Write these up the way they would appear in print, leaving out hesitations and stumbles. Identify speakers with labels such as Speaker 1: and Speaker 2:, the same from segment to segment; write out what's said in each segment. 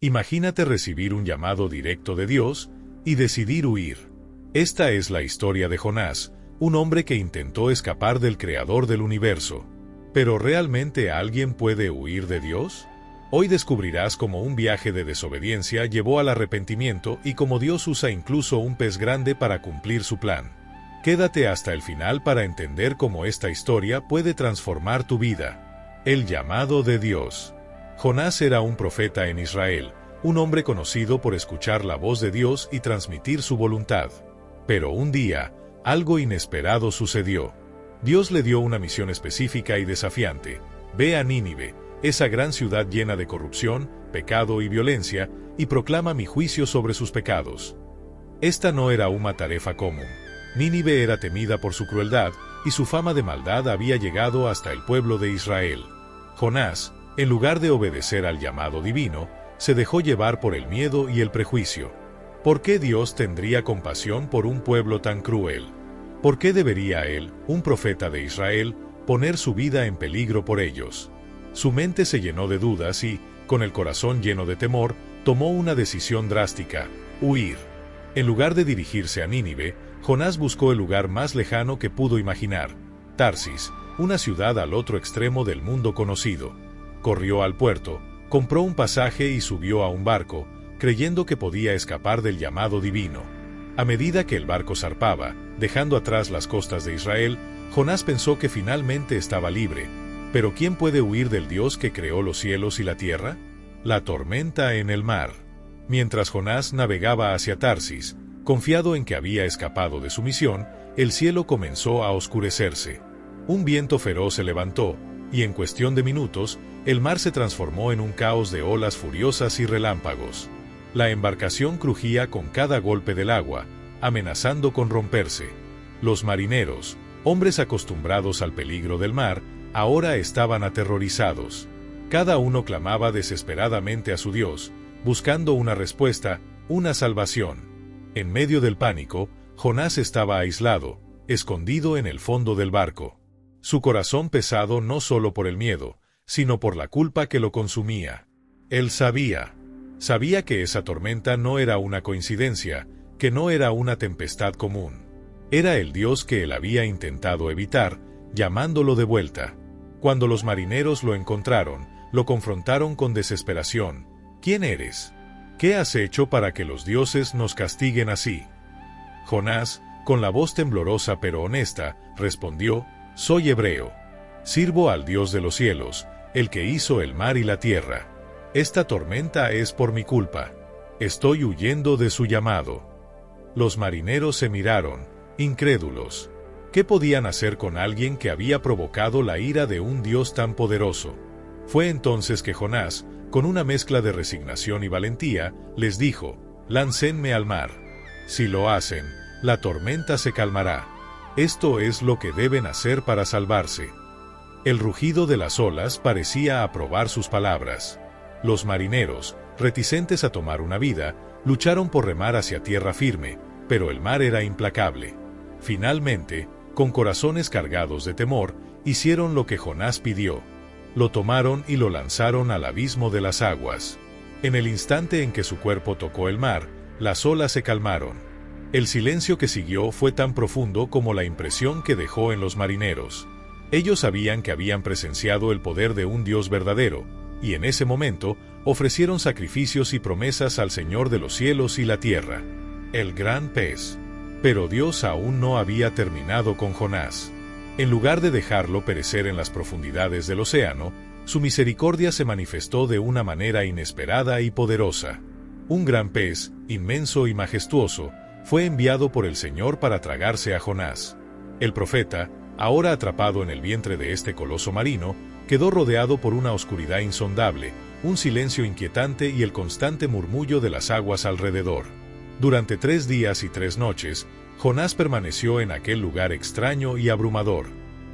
Speaker 1: Imagínate recibir un llamado directo de Dios y decidir huir. Esta es la historia de Jonás, un hombre que intentó escapar del Creador del universo. ¿Pero realmente alguien puede huir de Dios? Hoy descubrirás cómo un viaje de desobediencia llevó al arrepentimiento y cómo Dios usa incluso un pez grande para cumplir su plan. Quédate hasta el final para entender cómo esta historia puede transformar tu vida. El llamado de Dios. Jonás era un profeta en Israel, un hombre conocido por escuchar la voz de Dios y transmitir su voluntad. Pero un día, algo inesperado sucedió. Dios le dio una misión específica y desafiante. Ve a Nínive, esa gran ciudad llena de corrupción, pecado y violencia, y proclama mi juicio sobre sus pecados. Esta no era una tarea común. Nínive era temida por su crueldad, y su fama de maldad había llegado hasta el pueblo de Israel. Jonás, en lugar de obedecer al llamado divino, se dejó llevar por el miedo y el prejuicio. ¿Por qué Dios tendría compasión por un pueblo tan cruel? ¿Por qué debería él, un profeta de Israel, poner su vida en peligro por ellos? Su mente se llenó de dudas y, con el corazón lleno de temor, tomó una decisión drástica: huir. En lugar de dirigirse a Nínive, Jonás buscó el lugar más lejano que pudo imaginar: Tarsis, una ciudad al otro extremo del mundo conocido. Corrió al puerto, compró un pasaje y subió a un barco, creyendo que podía escapar del llamado divino. A medida que el barco zarpaba, dejando atrás las costas de Israel, Jonás pensó que finalmente estaba libre. ¿Pero quién puede huir del Dios que creó los cielos y la tierra? La tormenta en el mar. Mientras Jonás navegaba hacia Tarsis, confiado en que había escapado de su misión, el cielo comenzó a oscurecerse. Un viento feroz se levantó, y en cuestión de minutos, el mar se transformó en un caos de olas furiosas y relámpagos. La embarcación crujía con cada golpe del agua, amenazando con romperse. Los marineros, hombres acostumbrados al peligro del mar, ahora estaban aterrorizados. Cada uno clamaba desesperadamente a su Dios, buscando una respuesta, una salvación. En medio del pánico, Jonás estaba aislado, escondido en el fondo del barco. Su corazón pesado no solo por el miedo, sino por la culpa que lo consumía. Él sabía que esa tormenta no era una coincidencia, que no era una tempestad común. Era el Dios que él había intentado evitar, llamándolo de vuelta. Cuando los marineros lo encontraron, lo confrontaron con desesperación. ¿Quién eres? ¿Qué has hecho para que los dioses nos castiguen así? Jonás, con la voz temblorosa pero honesta, respondió: soy hebreo. Sirvo al Dios de los cielos, el que hizo el mar y la tierra. Esta tormenta es por mi culpa. Estoy huyendo de su llamado. Los marineros se miraron, incrédulos. ¿Qué podían hacer con alguien que había provocado la ira de un Dios tan poderoso? Fue entonces que Jonás, con una mezcla de resignación y valentía, les dijo: láncenme al mar. Si lo hacen, la tormenta se calmará. Esto es lo que deben hacer para salvarse. El rugido de las olas parecía aprobar sus palabras. Los marineros, reticentes a tomar una vida, lucharon por remar hacia tierra firme, pero el mar era implacable. Finalmente, con corazones cargados de temor, hicieron lo que Jonás pidió. Lo tomaron y lo lanzaron al abismo de las aguas. En el instante en que su cuerpo tocó el mar, las olas se calmaron. El silencio que siguió fue tan profundo como la impresión que dejó en los marineros. Ellos sabían que habían presenciado el poder de un Dios verdadero, y en ese momento ofrecieron sacrificios y promesas al Señor de los cielos y la tierra, el gran pez. Pero Dios aún no había terminado con Jonás. En lugar de dejarlo perecer en las profundidades del océano, su misericordia se manifestó de una manera inesperada y poderosa. Un gran pez, inmenso y majestuoso, fue enviado por el Señor para tragarse a Jonás. El profeta, ahora atrapado en el vientre de este coloso marino, quedó rodeado por una oscuridad insondable, un silencio inquietante y el constante murmullo de las aguas alrededor. Durante 3 días y 3 noches, Jonás permaneció en aquel lugar extraño y abrumador.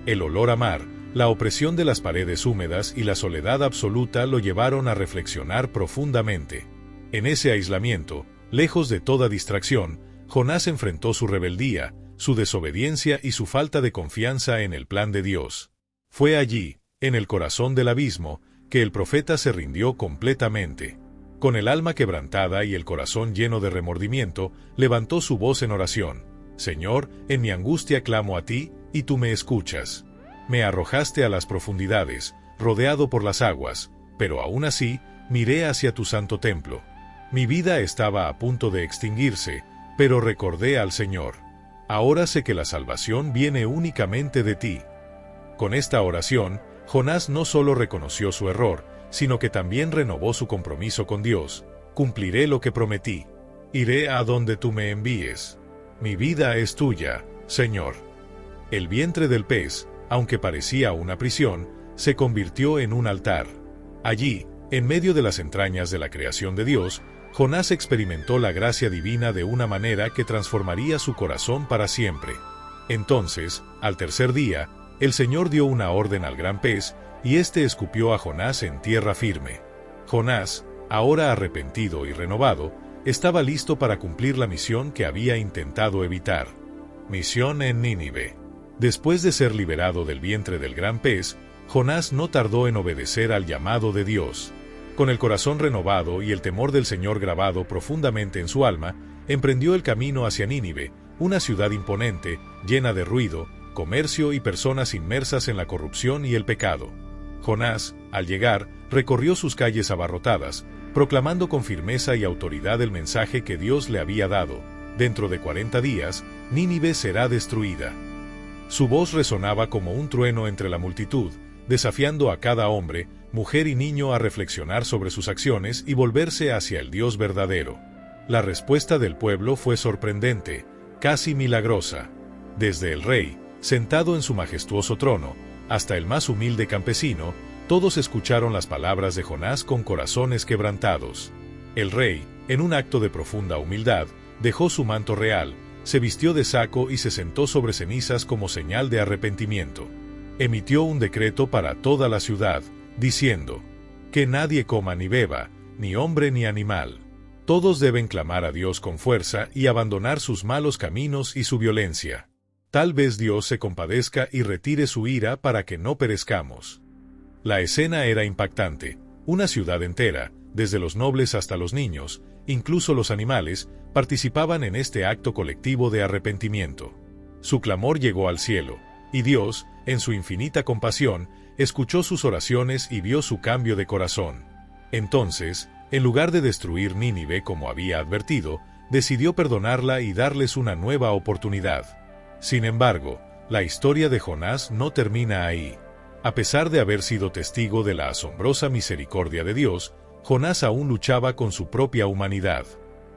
Speaker 1: El olor a mar, la opresión de las paredes húmedas y la soledad absoluta lo llevaron a reflexionar profundamente. En ese aislamiento, lejos de toda distracción, Jonás enfrentó su rebeldía, su desobediencia y su falta de confianza en el plan de Dios. Fue allí, en el corazón del abismo, que el profeta se rindió completamente. Con el alma quebrantada y el corazón lleno de remordimiento, levantó su voz en oración. Señor, en mi angustia clamo a ti, y tú me escuchas. Me arrojaste a las profundidades, rodeado por las aguas, pero aún así, miré hacia tu santo templo. Mi vida estaba a punto de extinguirse, pero recordé al Señor. Ahora sé que la salvación viene únicamente de ti. Con esta oración, Jonás no solo reconoció su error, sino que también renovó su compromiso con Dios. Cumpliré lo que prometí. Iré a donde tú me envíes. Mi vida es tuya, Señor. El vientre del pez, aunque parecía una prisión, se convirtió en un altar. Allí, en medio de las entrañas de la creación de Dios, Jonás experimentó la gracia divina de una manera que transformaría su corazón para siempre. Entonces, al tercer día, el Señor dio una orden al gran pez, y éste escupió a Jonás en tierra firme. Jonás, ahora arrepentido y renovado, estaba listo para cumplir la misión que había intentado evitar. Misión en Nínive. Después de ser liberado del vientre del gran pez, Jonás no tardó en obedecer al llamado de Dios. Con el corazón renovado y el temor del Señor grabado profundamente en su alma, emprendió el camino hacia Nínive, una ciudad imponente, llena de ruido, comercio y personas inmersas en la corrupción y el pecado. Jonás, al llegar, recorrió sus calles abarrotadas, proclamando con firmeza y autoridad el mensaje que Dios le había dado: dentro de 40 días, Nínive será destruida. Su voz resonaba como un trueno entre la multitud, desafiando a cada hombre, mujer y niño a reflexionar sobre sus acciones y volverse hacia el Dios verdadero. La respuesta del pueblo fue sorprendente, casi milagrosa. Desde el rey, sentado en su majestuoso trono, hasta el más humilde campesino, todos escucharon las palabras de Jonás con corazones quebrantados. El rey, en un acto de profunda humildad, dejó su manto real, se vistió de saco y se sentó sobre cenizas como señal de arrepentimiento. Emitió un decreto para toda la ciudad, diciendo: que nadie coma ni beba, ni hombre ni animal. Todos deben clamar a Dios con fuerza y abandonar sus malos caminos y su violencia. Tal vez Dios se compadezca y retire su ira para que no perezcamos. La escena era impactante. Una ciudad entera, desde los nobles hasta los niños, incluso los animales, participaban en este acto colectivo de arrepentimiento. Su clamor llegó al cielo, y Dios, en su infinita compasión, escuchó sus oraciones y vio su cambio de corazón. Entonces, en lugar de destruir Nínive como había advertido, decidió perdonarla y darles una nueva oportunidad. Sin embargo, la historia de Jonás no termina ahí. A pesar de haber sido testigo de la asombrosa misericordia de Dios, Jonás aún luchaba con su propia humanidad.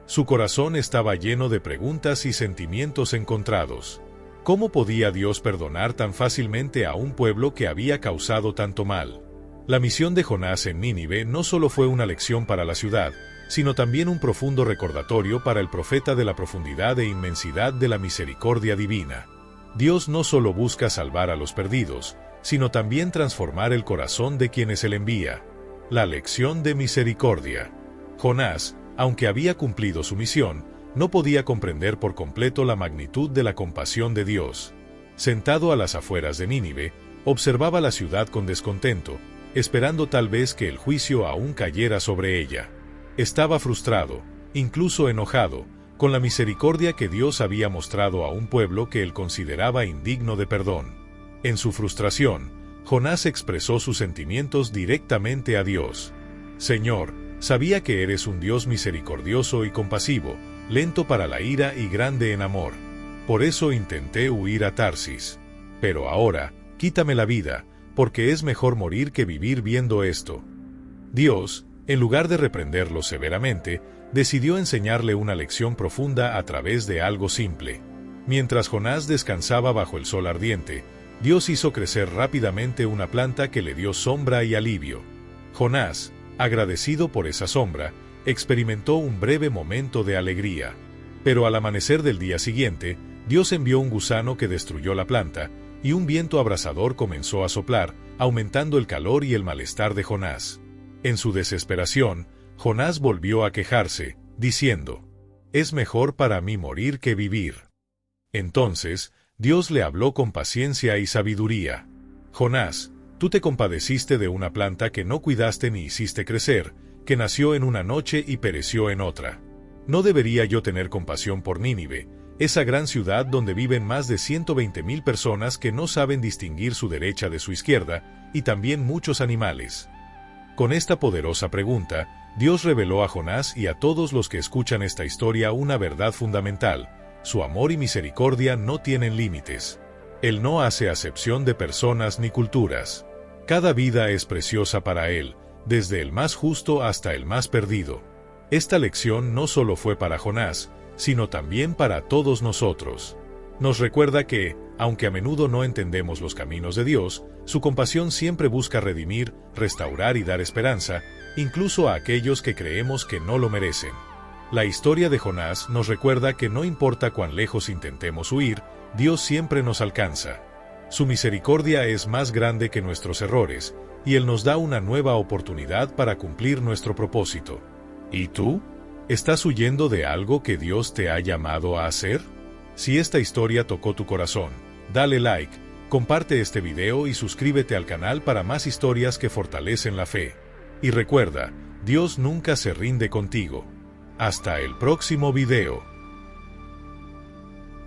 Speaker 1: Su corazón estaba lleno de preguntas y sentimientos encontrados. ¿Cómo podía Dios perdonar tan fácilmente a un pueblo que había causado tanto mal? La misión de Jonás en Nínive no solo fue una lección para la ciudad, sino también un profundo recordatorio para el profeta de la profundidad e inmensidad de la misericordia divina. Dios no solo busca salvar a los perdidos, sino también transformar el corazón de quienes Él envía. La lección de misericordia. Jonás, aunque había cumplido su misión, no podía comprender por completo la magnitud de la compasión de Dios. Sentado a las afueras de Nínive, observaba la ciudad con descontento, esperando tal vez que el juicio aún cayera sobre ella. Estaba frustrado, incluso enojado, con la misericordia que Dios había mostrado a un pueblo que él consideraba indigno de perdón. En su frustración, Jonás expresó sus sentimientos directamente a Dios. Señor, sabía que eres un Dios misericordioso y compasivo, lento para la ira y grande en amor. Por eso intenté huir a Tarsis. Pero ahora, quítame la vida, porque es mejor morir que vivir viendo esto. Dios, en lugar de reprenderlo severamente, decidió enseñarle una lección profunda a través de algo simple. Mientras Jonás descansaba bajo el sol ardiente, Dios hizo crecer rápidamente una planta que le dio sombra y alivio. Jonás, agradecido por esa sombra, experimentó un breve momento de alegría. Pero al amanecer del día siguiente, Dios envió un gusano que destruyó la planta, y un viento abrasador comenzó a soplar, aumentando el calor y el malestar de Jonás. En su desesperación, Jonás volvió a quejarse, diciendo: «Es mejor para mí morir que vivir». Entonces, Dios le habló con paciencia y sabiduría. «Jonás, tú te compadeciste de una planta que no cuidaste ni hiciste crecer, que nació en una noche y pereció en otra. ¿No debería yo tener compasión por Nínive, esa gran ciudad donde viven más de 120,000 personas que no saben distinguir su derecha de su izquierda, y también muchos animales? Con esta poderosa pregunta, Dios reveló a Jonás y a todos los que escuchan esta historia una verdad fundamental: su amor y misericordia no tienen límites. Él no hace acepción de personas ni culturas. Cada vida es preciosa para Él, desde el más justo hasta el más perdido. Esta lección no solo fue para Jonás, sino también para todos nosotros. Nos recuerda que, aunque a menudo no entendemos los caminos de Dios, su compasión siempre busca redimir, restaurar y dar esperanza, incluso a aquellos que creemos que no lo merecen. La historia de Jonás nos recuerda que no importa cuán lejos intentemos huir, Dios siempre nos alcanza. Su misericordia es más grande que nuestros errores, y Él nos da una nueva oportunidad para cumplir nuestro propósito. ¿Y tú? ¿Estás huyendo de algo que Dios te ha llamado a hacer? Si esta historia tocó tu corazón, dale like, comparte este video y suscríbete al canal para más historias que fortalecen la fe. Y recuerda, Dios nunca se rinde contigo. Hasta el próximo video.